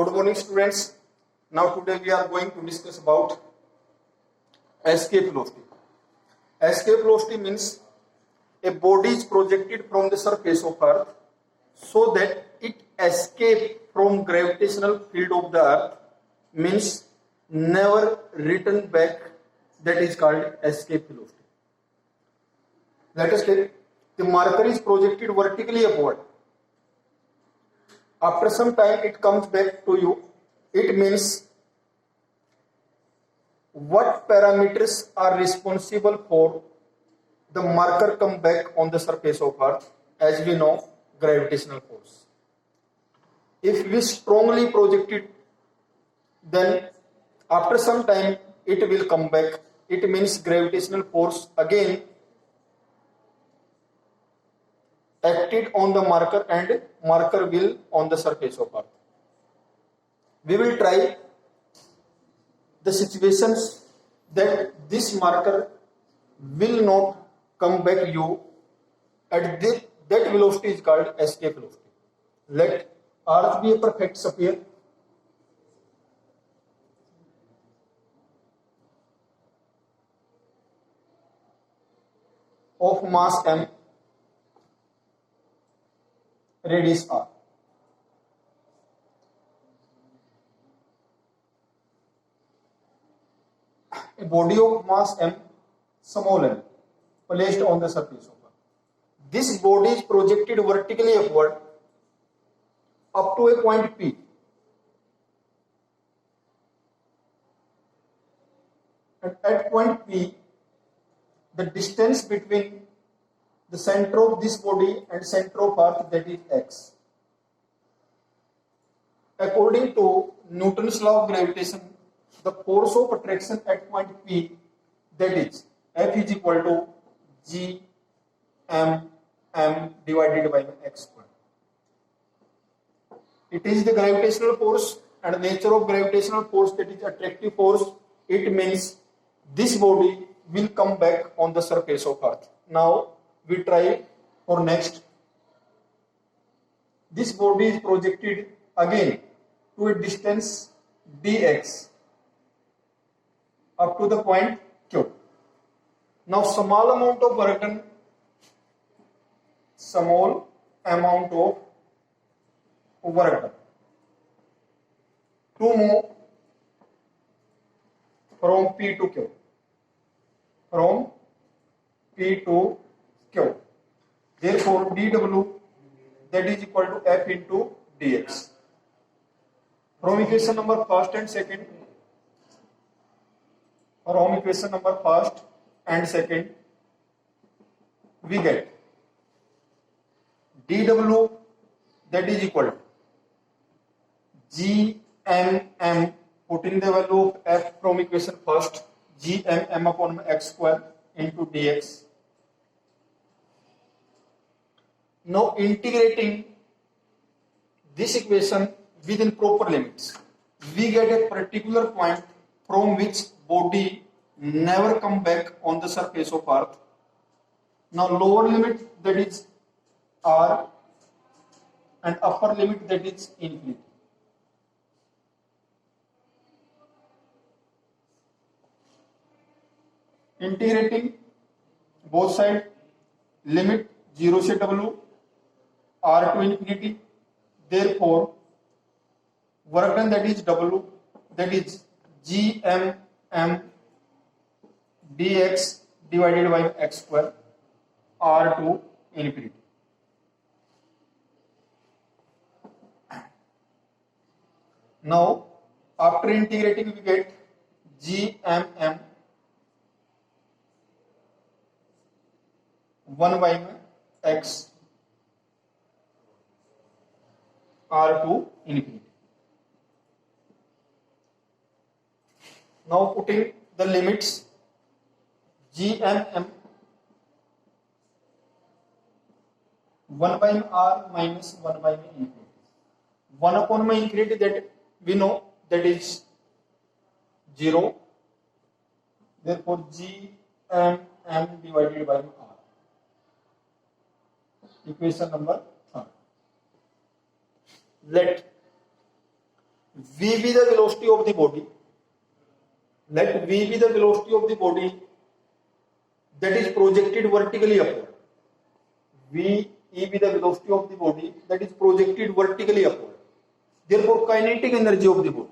Good morning, students. Now today we are going to discuss about escape velocity. Escape velocity means a body is projected from the surface of Earth so that it escape from gravitational field of the Earth, means never return back. That is called escape velocity. Let us take the marker is projected vertically upward. After some time it comes back to you. It means what parameters are responsible for the marker come back on the surface of Earth? As we know, gravitational force. If we strongly project it, then after some time it will come back. It means gravitational force again acted on the marker and marker will on the surface of Earth. We will try the situations that this marker will not come back you at that velocity is called escape velocity. Let Earth be a perfect sphere. Of mass m, radius r. A body of mass m, small m, placed on the surface of Earth. This body is projected vertically upward up to a point P. And at point P, the distance between the center of this body and center of Earth, that is x. According to Newton's law of gravitation, the force of attraction at point P, that is F is equal to G m divided by x square. It is the gravitational force, and nature of gravitational force, that is attractive force. It means this body will come back on the surface of Earth. Now we try for next. This body is projected again to a distance dx up to the point Q. Now small amount of work done, small amount of work done to move from P to Q. From P to Q. Therefore, dW, that is equal to F into dx. From equation number first and second, we get dW, that is equal to G m, put in the value of F from equation first, G m upon x square into dx. Now integrating this equation within proper limits, we get a particular point from which body never come back on the surface of Earth. Now lower limit, that is r, and upper limit, that is infinity. Integrating both sides, limit 0 से w, r to infinity. Therefore, work done, that is w, that is g m dx divided by x square, r to infinity. Now, after integrating, we get g m 1 by x r to infinity. Now putting the limits, g m 1 by r minus 1 by infinity. 1 upon infinity, that we know, that is 0. Therefore, g m divided by r. Equation number 3. Let V be the velocity of the body. Let V be the velocity of the body that is projected vertically upward. V E be the velocity of the body that is projected vertically upward. Therefore, kinetic energy of the body.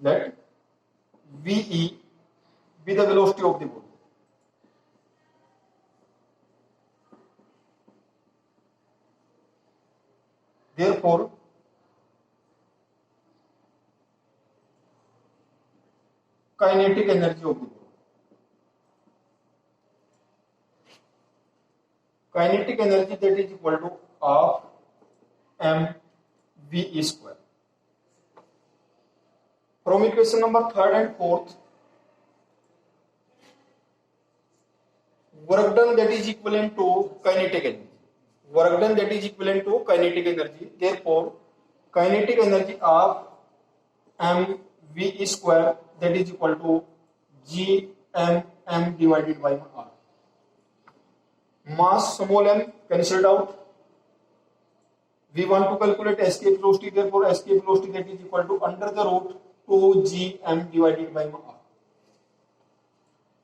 Let VE be the velocity of the body. Therefore, kinetic energy of the body. Kinetic energy that is equal to half mv square. From equation number 3rd and 4th, work done that is equivalent to kinetic energy. Work done that is equivalent to kinetic energy. Therefore, kinetic energy of mv square that is equal to gmm divided by r. Mass small m cancelled out. We want to calculate escape velocity. Therefore, escape velocity that is equal to under the root 2gm divided by r.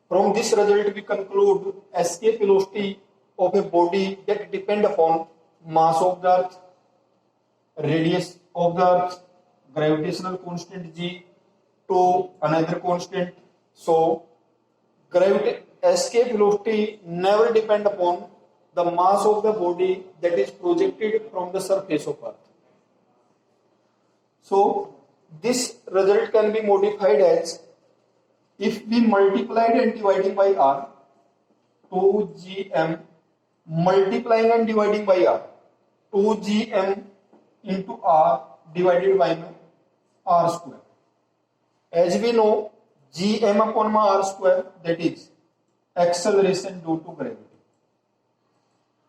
From this result, we conclude escape velocity of a body that depend upon mass of the earth, radius of the earth, gravitational constant g to another constant. So, escape velocity never depend upon the mass of the body that is projected from the surface of earth. So, this result can be modified as if we multiplied and dividing by r, 2gm multiplying and dividing by r, 2gm into r divided by r square. As we know, gm upon r square, that is acceleration due to gravity.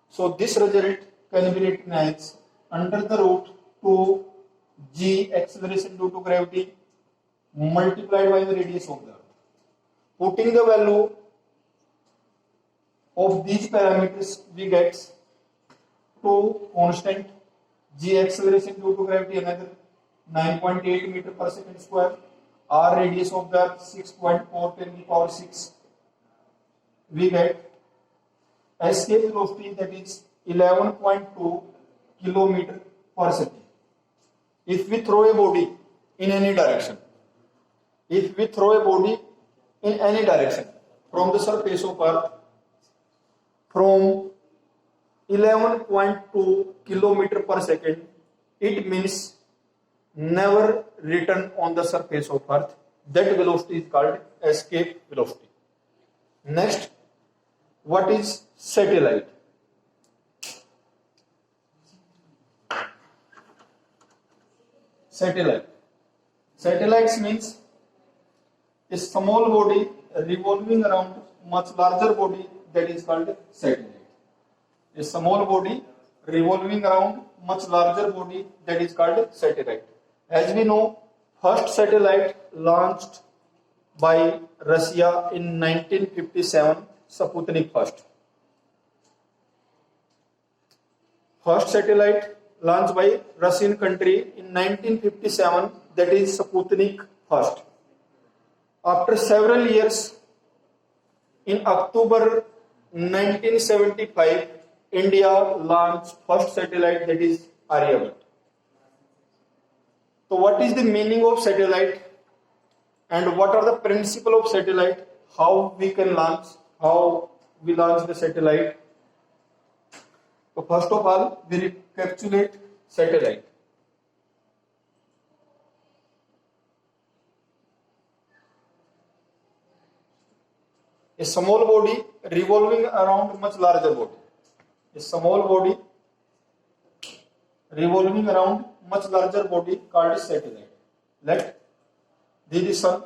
So this result can be written as under the root 2g acceleration due to gravity multiplied by the radius of the earth. Putting the value of these parameters, we get 2 constant, g acceleration due to gravity another 9.8 meter per second square, r radius of the earth 6.4 10 to the power 6. We get escape velocity that is 11.2 kilometer per second. If we throw a body in any direction, from the surface of earth from 11.2 kilometer per second, it means never return on the surface of earth. That velocity is called escape velocity. Next, what is satellite? Satellites means a small body revolving around much larger body, that is called satellite. A small body revolving around much larger body, that is called satellite. As we know, first satellite launched by Russia in 1957, Sputnik first. First satellite launched by Russian country in 1957, that is Sputnik first. After several years, in October 1975, India launched first satellite, that is Aryabhat. So what is the meaning of satellite and what are the principle of satellite? How we launch the satellite? So first of all, we recapitulate satellite. A small body revolving around much larger body. A small body revolving around much larger body called satellite. Let the sun,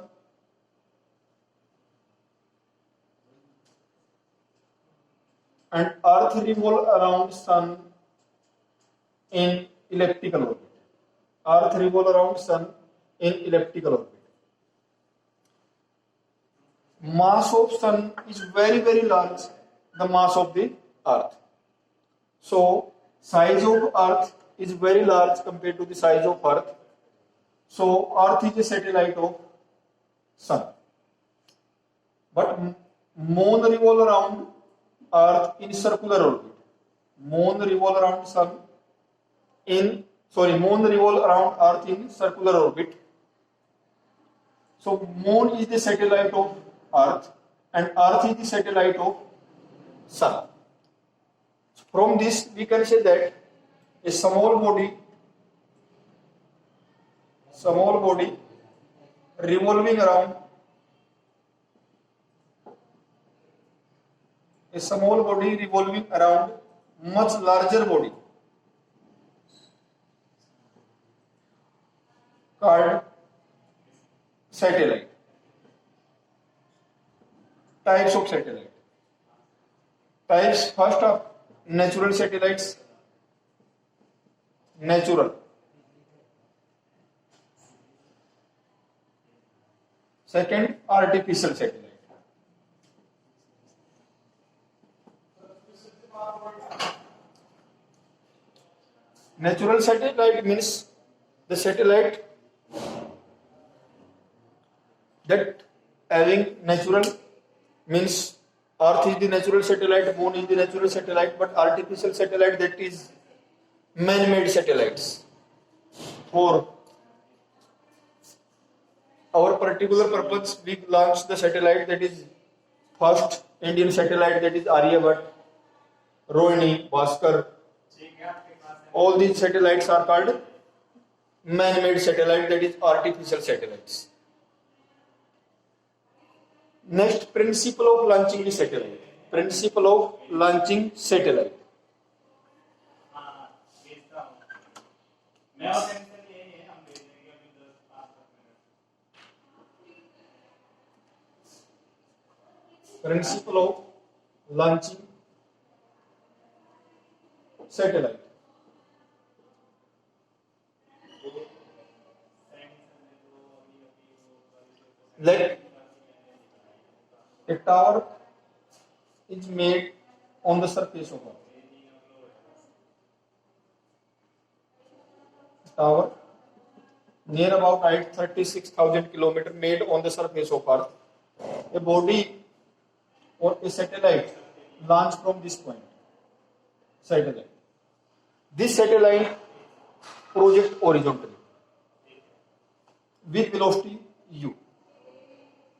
and earth revolve around sun in elliptical orbit. Earth revolve around sun in elliptical orbit. Mass of sun is very, very large, the mass of the earth. So size of earth is very large compared to the size of earth. So Earth is a satellite of Sun. But Moon revolve around Earth in circular orbit. Moon revolve around Moon revolve around Earth in circular orbit. So Moon is the satellite of Earth and Earth is the satellite of Sun. So from this we can say that a small body revolving around much larger body called satellite. Types of satellite. Types first of natural satellites. Natural. Second, artificial satellite. Natural satellite means the satellite that having natural means Earth is the natural satellite, Moon is the natural satellite, but artificial satellite, that is man-made satellites. For our particular purpose, we launched the satellite, that is first Indian satellite, that is Aryabhat, Rohini, Bhaskar. All these satellites are called man-made satellite, that is artificial satellites. Next, principle of launching the satellite. Principle of launching satellite. Principle of launching satellite. Let a tower is made on the surface of Earth. Tower near about height 36,000 km made on the surface of Earth. A body or a satellite launched from this point. Satellite. This satellite projects horizontally with velocity u.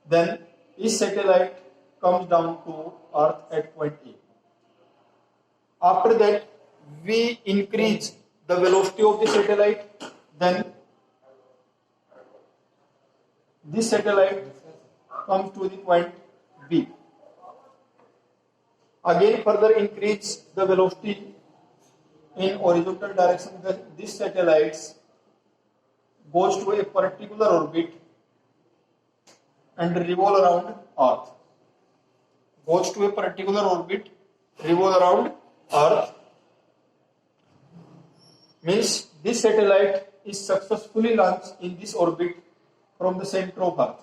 Then this satellite comes down to Earth at point A. After that, we increase the velocity of the satellite, then this satellite comes to the point B. Again, further increase the velocity in horizontal direction, then this satellite goes to a particular orbit and revolve around Earth. Goes to a particular orbit, revolve around Earth. Means this satellite is successfully launched in this orbit from the center of Earth.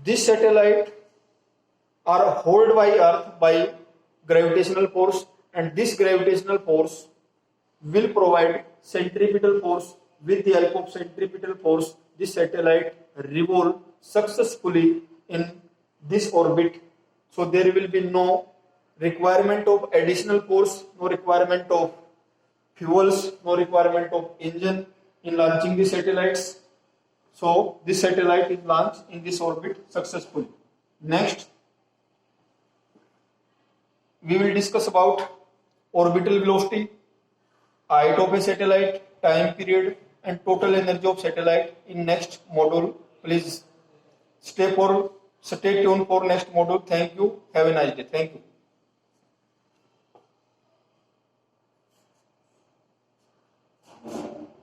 This satellite are held by Earth by gravitational force, and this gravitational force will provide centripetal force. With the help of centripetal force, this satellite revolve successfully in this orbit. So there will be no requirement of additional force, no requirement of fuels, no requirement of engine in launching the satellites. So this satellite is launched in this orbit successfully. Next, we will discuss about orbital velocity, height of a satellite, time period, and total energy of satellite in next module. Please stay tuned for next module. Thank you. Have a nice day. Thank you.